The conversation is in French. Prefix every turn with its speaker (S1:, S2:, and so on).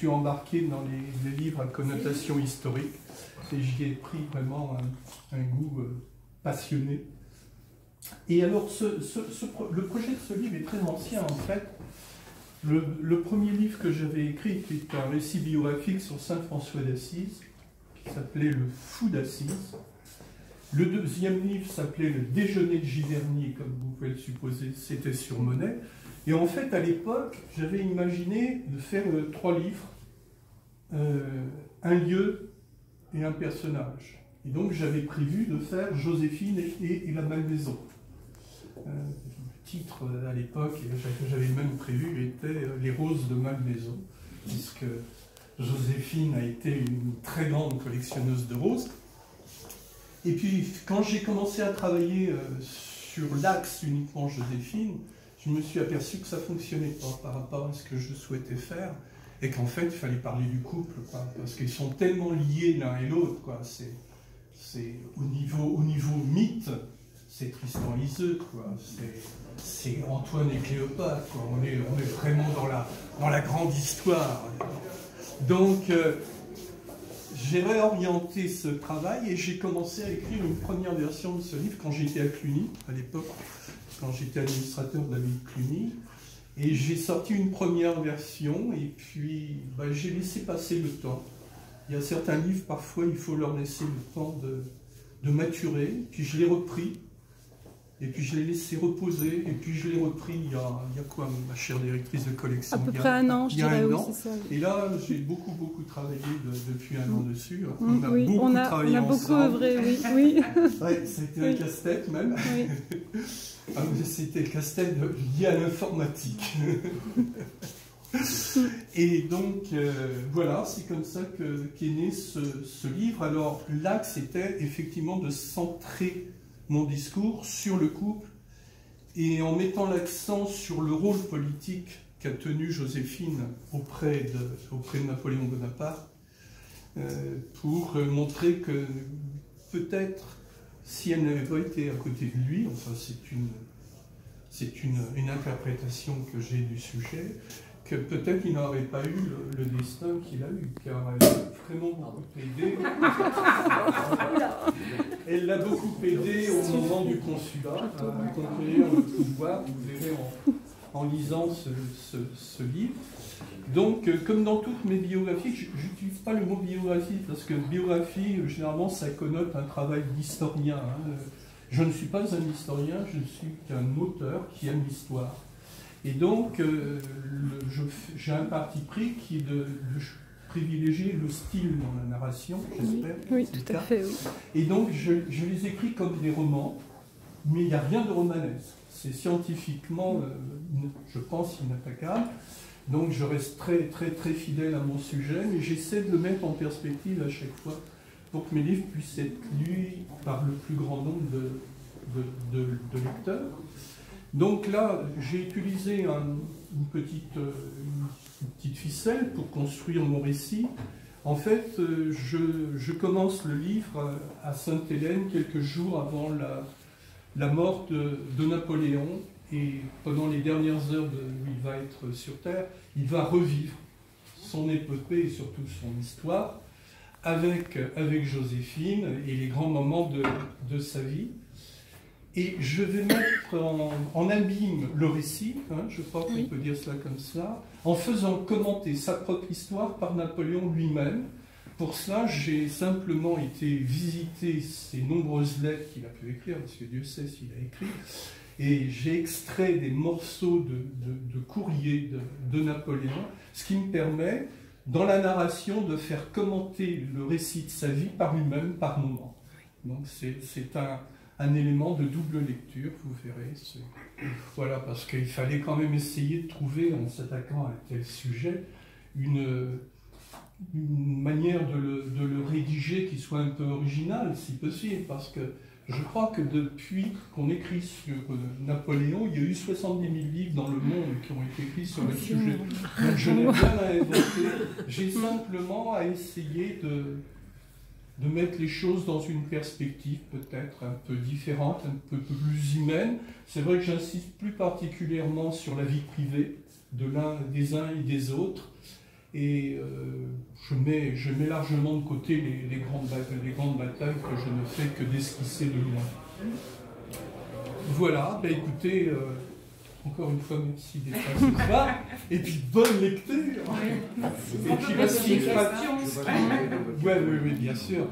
S1: suis embarqué dans les livres à connotation historique et j'y ai pris vraiment un goût passionné. Et alors, le projet de ce livre est très ancien en fait. Le premier livre que j'avais écrit était un récit biographique sur Saint François d'Assise, qui s'appelait Le Fou d'Assise. Le deuxième livre s'appelait Le Déjeuner de Giverny, comme vous pouvez le supposer, c'était sur Monet. Et en fait, à l'époque, j'avais imaginé de faire 3 livres, un lieu et un personnage. Et donc, j'avais prévu de faire Joséphine et la Malmaison. Le titre à l'époque, que j'avais même prévu, était Les Roses de Malmaison, puisque Joséphine a été une très grande collectionneuse de roses. Et puis, quand j'ai commencé à travailler sur l'axe uniquement Joséphine, je me suis aperçu que ça ne fonctionnait pas par rapport à ce que je souhaitais faire, et qu'en fait, il fallait parler du couple, quoi, parce qu'ils sont tellement liés l'un et l'autre. C'est au niveau mythe, c'est Tristan et Iseult, quoi. C'est Antoine et Cléopâtre, quoi. On est vraiment dans la grande histoire. Donc, j'ai réorienté ce travail et j'ai commencé à écrire une première version de ce livre quand j'étais à Cluny, à l'époque, quand j'étais administrateur de la ville de Cluny. Et j'ai sorti une première version et puis j'ai laissé passer le temps. Il y a certains livres, parfois, il faut leur laisser le temps de maturer. Puis je l'ai repris. Et puis je l'ai laissé reposer, et puis je l'ai repris il y a quoi, ma chère directrice de collection?
S2: À peu près un an, je dirais, oui, c'est ça.
S1: Et là, j'ai beaucoup travaillé depuis un an dessus.
S2: On a beaucoup œuvré, oui. Oui.
S1: Ouais, c'était un casse-tête même. Oui. C'était le casse-tête lié à l'informatique. Et donc, voilà, c'est comme ça qu'est né ce livre. Alors, l'axe était effectivement de centrer mon discours sur le couple et en mettant l'accent sur le rôle politique qu'a tenu Joséphine auprès de Napoléon Bonaparte pour montrer que peut-être si elle n'avait pas été à côté de lui, enfin c'est une interprétation que j'ai du sujet, que peut-être il n'aurait pas eu le destin qu'il a eu, car elle a vraiment beaucoup aidé. Elle l'a beaucoup aidé au moment du consulat, à conquérir le pouvoir, vous verrez en lisant ce livre. Donc, comme dans toutes mes biographies, je n'utilise pas le mot biographie, parce que biographie, généralement, ça connote un travail d'historien. Je ne suis pas un historien, je suis qu'un auteur qui aime l'histoire. Et donc, j'ai un parti pris qui est de privilégier le style dans la narration, j'espère.
S2: Oui, tout à fait, oui.
S1: Et donc, je les écris comme des romans, mais il n'y a rien de romanesque. C'est scientifiquement, je pense, inattaquable. Donc, je reste très fidèle à mon sujet, mais j'essaie de le mettre en perspective à chaque fois pour que mes livres puissent être lus par le plus grand nombre de lecteurs. Donc là, j'ai utilisé une petite ficelle pour construire mon récit. En fait, je commence le livre à Sainte-Hélène, quelques jours avant la mort de Napoléon. Et pendant les dernières heures où il va être sur Terre, il va revivre son épopée et surtout son histoire avec Joséphine et les grands moments de sa vie. Et je vais mettre en abîme le récit, je crois qu'on peut dire cela comme ça, en faisant commenter sa propre histoire par Napoléon lui-même. Pour cela, j'ai simplement été visiter ces nombreuses lettres qu'il a pu écrire, parce que Dieu sait s'il a écrit, et j'ai extrait des morceaux de courrier de Napoléon, ce qui me permet, dans la narration, de faire commenter le récit de sa vie par lui-même, par moment. Donc c'est un élément de double lecture, vous verrez. Voilà, parce qu'il fallait quand même essayer de trouver, en s'attaquant à un tel sujet, une manière de le rédiger qui soit un peu originale, si possible, parce que je crois que depuis qu'on écrit sur Napoléon, il y a eu 70 000 livres dans le monde qui ont été écrits sur le sujet. Donc je n'ai rien à inventer, j'ai simplement à essayer de mettre les choses dans une perspective peut-être un peu différente, un peu plus humaine. C'est vrai que j'insiste plus particulièrement sur la vie privée des uns et des autres. Et je mets largement de côté les grandes batailles que je ne fais que d'esquisser de loin. Voilà, ben écoutez, encore une fois, merci d'être passé ce soir. Et puis, bonne lecture. Et puis, oui, bien sûr.